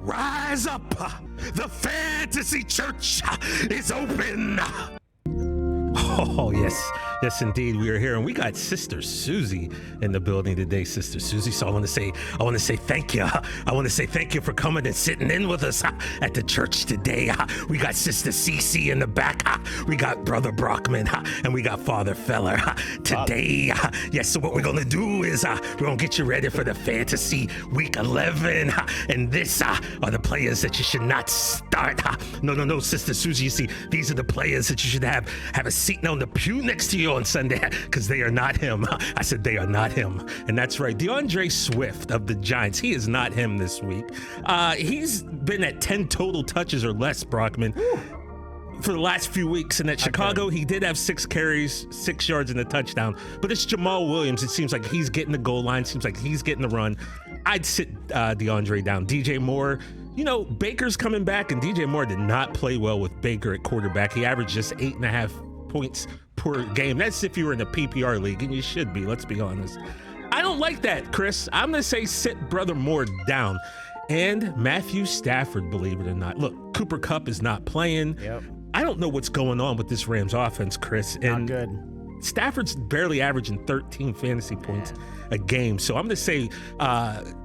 Rise up. The fantasy church is open. Oh, yes. Yes, indeed. We are here, and we got Sister Susie in the building today, Sister Susie. So I want to say thank you. I want to say thank you for coming and sitting in with us at the church today. We got Sister Cece in the back. We got Brother Brockman, and we got Father Feller today. Yes, so what we're going to do is we're going to get you ready for the Fantasy Week 11. And this are the players that you should not start. No, Sister Susie, you see, these are the players that you should have a seat on the pew next to you on Sunday, because they are not him. I said they are not him. And that's right. DeAndre Swift of the Giants, he is not him this week. He's been at 10 total touches or less, Brockman, for the last few weeks. And at Chicago, he did have 6 carries, 6 yards and a touchdown. But it's Jamal Williams. It seems like he's getting the goal line. Seems like he's getting the run. I'd sit DeAndre down. DJ Moore, Baker's coming back, and DJ Moore did not play well with Baker at quarterback. He averaged just 8.5 points per game. That's if you were in a PPR league, and you should be, let's be honest. I don't like that, Chris. I'm going to say sit Brother Moore down. And Matthew Stafford, believe it or not. Look, Cooper Kupp is not playing. Yep. I don't know what's going on with this Rams offense, Chris. And not good. Stafford's barely averaging 13 fantasy points a game. So I'm going to say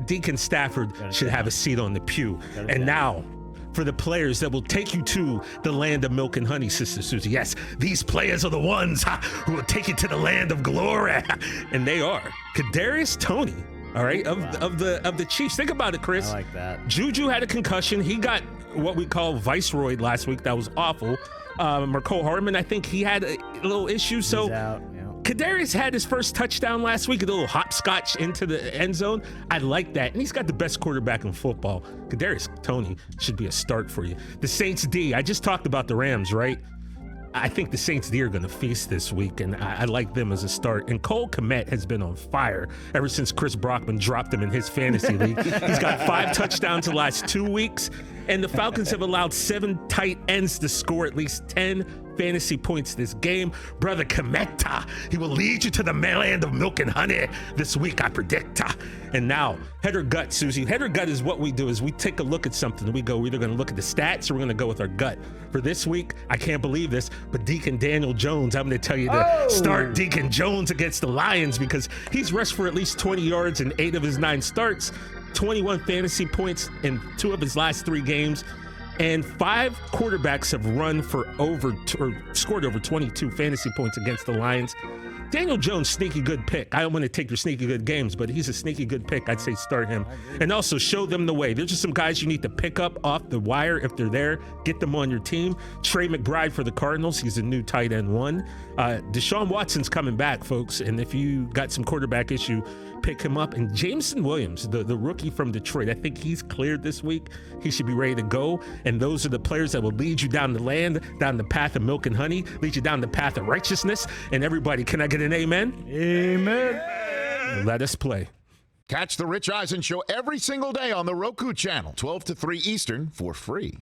Deacon Stafford should have a seat on the pew. And now, for the players that will take you to the land of milk and honey, Sister Susie. Yes, these players are the ones who will take you to the land of glory. And they are Kadarius Tony, all right, of the Chiefs. Think about it, Chris. I like that. Juju had a concussion. He got what we call Viceroy last week. That was awful. Mecole Hardman, I think he had a little issue. So he's out. Kadarius had his first touchdown last week, a little hopscotch into the end zone. I like that. And he's got the best quarterback in football. Kadarius Tony should be a start for you. The Saints D, I just talked about the Rams, right? I think the Saints D are going to feast this week, and I like them as a start. And Cole Kmet has been on fire ever since Chris Brockman dropped him in his fantasy league. He's got 5 touchdowns the last 2 weeks, and the Falcons have allowed 7 tight ends to score at least 10 fantasy points this game. Brother Kmet, he will lead you to the land of milk and honey this week, I predict. And now, head or gut, Susie. Head or gut is what we do, is we take a look at something. We go, we're either going to look at the stats or we're going to go with our gut. For this week, I can't believe this, but Deacon Daniel Jones, I'm going to tell you to start Deacon Jones against the Lions, because he's rushed for at least 20 yards in 8 of his 9 starts, 21 fantasy points in 2 of his last 3 games. And 5 quarterbacks have run for scored over 22 fantasy points against the Lions. Daniel Jones, sneaky good pick. I don't want to take your sneaky good games, but he's a sneaky good pick. I'd say start him. And also show them the way. There's just some guys you need to pick up off the wire if they're there. Get them on your team. Trey McBride for the Cardinals. He's a new tight end 1. Deshaun Watson's coming back, folks. And if you got some quarterback issue, pick him up. And Jameson Williams, the rookie from Detroit, I think he's cleared this week. He should be ready to go. And those are the players that will lead you down the land, down the path of milk and honey, lead you down the path of righteousness. And everybody, can I get an amen? Amen. Let us play. Catch the Rich Eisen Show every single day on the Roku channel, 12 to 3 Eastern, for free.